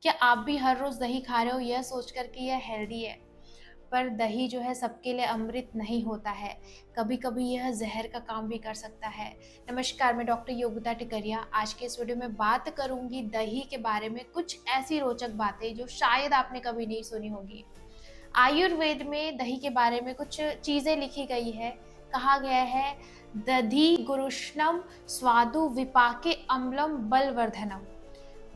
क्या आप भी हर रोज़ दही खा रहे हो यह सोचकर कि यह हेल्दी है? पर दही जो है सबके लिए अमृत नहीं होता है। कभी-कभी यह ज़हर का काम भी कर सकता है। नमस्कार, मैं डॉक्टर योगिता टिकरिया। आज के इस वीडियो में बात करूँगी दही के बारे में, कुछ ऐसी रोचक बातें जो शायद आपने कभी नहीं सुनी होगी। आयुर्वेद में दही के बारे में कुछ चीज़ें लिखी गई है। कहा गया है, दधि गुरुष्णम स्वादु विपाके अम्लम बलवर्धनम।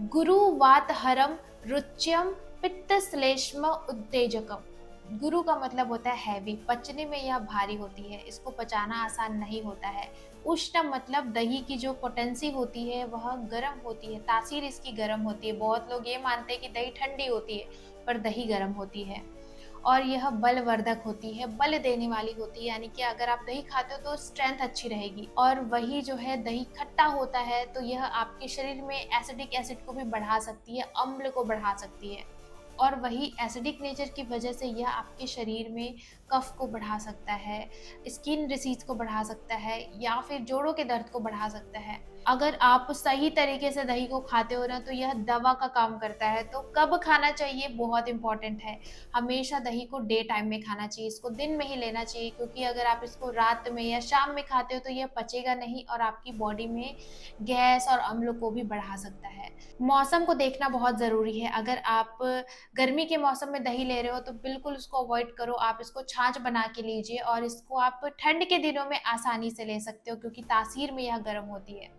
गुरुवातहरम रुच्यम पित्तश्लेष्म उत्तेजकम। गुरु का मतलब होता है हैवी, पचने में यह भारी होती है, इसको पचाना आसान नहीं होता है। उष्ण मतलब दही की जो पोटेंसी होती है वह गर्म होती है, तासीर इसकी गर्म होती है। बहुत लोग ये मानते हैं कि दही ठंडी होती है, पर दही गर्म होती है। और यह बलवर्धक होती है, बल देने वाली होती है, यानी कि अगर आप दही खाते हो तो स्ट्रेंथ अच्छी रहेगी। और वही जो है दही खट्टा होता है तो यह आपके शरीर में एसिडिक एसिड को भी बढ़ा सकती है, अम्ल को बढ़ा सकती है। और वही एसिडिक नेचर की वजह से यह आपके शरीर में कफ को बढ़ा सकता है, स्किन डिसीज को बढ़ा सकता है, या फिर जोड़ों के दर्द को बढ़ा सकता है। अगर आप सही तरीके से दही को खाते हो ना तो यह दवा का काम करता है। तो कब खाना चाहिए बहुत इंपॉर्टेंट है। हमेशा दही को डे टाइम में खाना चाहिए, इसको दिन में ही लेना चाहिए, क्योंकि अगर आप इसको रात में या शाम में खाते हो तो यह पचेगा नहीं और आपकी बॉडी में गैस और अम्ल को भी बढ़ा सकता है। मौसम को देखना बहुत ज़रूरी है। अगर आप गर्मी के मौसम में दही ले रहे हो तो बिल्कुल उसको अवॉइड करो। आप इसको छाछ बना के लीजिए और इसको आप ठंड के दिनों में आसानी से ले सकते हो, क्योंकि तासीर में यह गर्म होती है।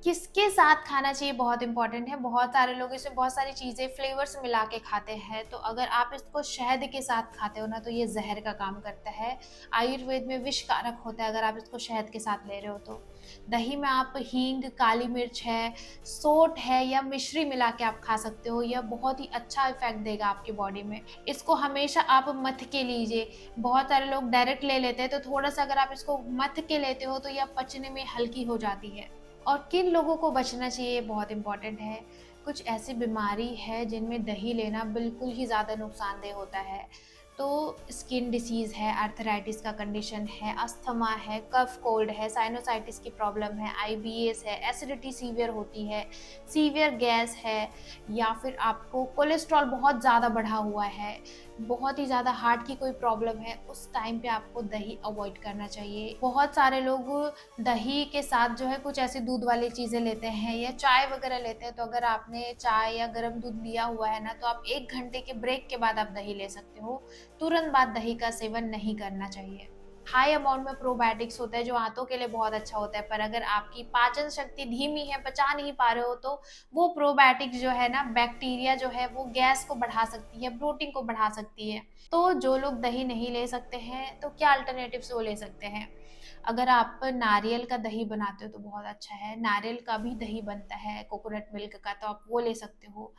किसके साथ खाना चाहिए बहुत इम्पोर्टेंट है। बहुत सारे लोग इसमें बहुत सारी चीज़ें फ्लेवर्स मिला के खाते हैं, तो अगर आप इसको शहद के साथ खाते हो ना तो ये ज़हर का काम करता है। आयुर्वेद में विष कारक होता है अगर आप इसको शहद के साथ ले रहे हो तो। दही में आप हींग, काली मिर्च है, सोंठ है या मिश्री मिला के आप खा सकते हो। यह बहुत ही अच्छा इफ़ेक्ट देगा आपकी बॉडी में। इसको हमेशा आप मथ के लीजिए। बहुत सारे लोग डायरेक्ट ले लेते हैं, तो थोड़ा-सा अगर आप इसको मथ के लेते हो तो यह पचने में हल्की हो जाती है। और किन लोगों को बचना चाहिए ये बहुत इम्पोर्टेंट है। कुछ ऐसी बीमारी है जिनमें दही लेना बिल्कुल ही ज़्यादा नुकसानदेह होता है। तो स्किन डिसीज़ है, आर्थराइटिस का कंडीशन है, अस्थमा है, कफ कोल्ड है, साइनोसाइटिस की प्रॉब्लम है, आईबीएस है, एसिडिटी सीवियर होती है, सीवियर गैस है, या फिर आपको कोलेस्ट्रॉल बहुत ज़्यादा बढ़ा हुआ है, बहुत ही ज़्यादा हार्ट की कोई प्रॉब्लम है, उस टाइम पे आपको दही अवॉइड करना चाहिए। बहुत सारे लोग दही के साथ जो है कुछ ऐसी दूध वाली चीज़ें लेते हैं या चाय वगैरह लेते हैं, तो अगर आपने चाय या गर्म दूध लिया हुआ है ना, तो आप 1 घंटे के ब्रेक के बाद आप दही ले सकते हो। तुरंत बाद दही का सेवन नहीं करना चाहिए। हाई अमाउंट में प्रोबायोटिक्स होता है जो आंतों के लिए बहुत अच्छा होता है, पर अगर आपकी पाचन शक्ति धीमी है, पचा नहीं पा रहे हो, तो वो प्रोबायोटिक्स जो है ना, बैक्टीरिया जो है वो गैस को बढ़ा सकती है, ब्लोटिंग को बढ़ा सकती है। तो जो लोग दही नहीं ले सकते हैं तो क्या अल्टरनेटिव्स वो ले सकते हैं। अगर आप नारियल का दही बनाते हो तो बहुत अच्छा है। नारियल का भी दही बनता है, कोकोनट मिल्क का, तो आप वो ले सकते हो।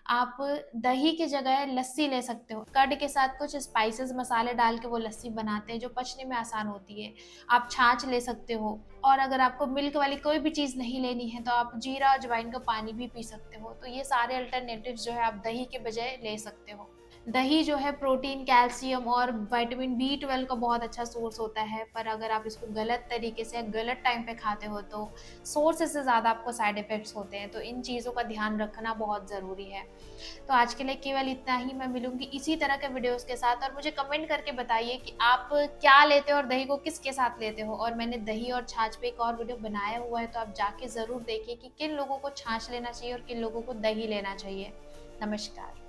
आप दही की जगह लस्सी ले सकते हो। कर्ड के साथ कुछ स्पाइसेस मसाले डाल के वो लस्सी बनाते हैं जो पचने में आसान होती है। आप छाछ ले सकते हो। और अगर आपको मिल्क वाली कोई भी चीज़ नहीं लेनी है तो आप जीरा अजवाइन का पानी भी पी सकते हो। तो ये सारे अल्टरनेटिव्स जो है आप दही के बजाय ले सकते हो। दही जो है प्रोटीन, कैल्शियम और विटामिन बी 12 का बहुत अच्छा सोर्स होता है, पर अगर आप इसको गलत तरीके से गलत टाइम पे खाते हो तो सोर्स से ज़्यादा आपको साइड इफ़ेक्ट्स होते हैं। तो इन चीज़ों का ध्यान रखना बहुत ज़रूरी है। तो आज के लिए केवल इतना ही। मैं मिलूँगी इसी तरह के वीडियोज़ के साथ, और मुझे कमेंट करके बताइए कि आप क्या लेते हो और दही को किसके साथ लेते हो। और मैंने दही और छाछ पे एक और वीडियो बनाया हुआ है, तो आप जाके ज़रूर देखिए कि किन लोगों को छाछ लेना चाहिए और किन लोगों को दही लेना चाहिए। नमस्कार।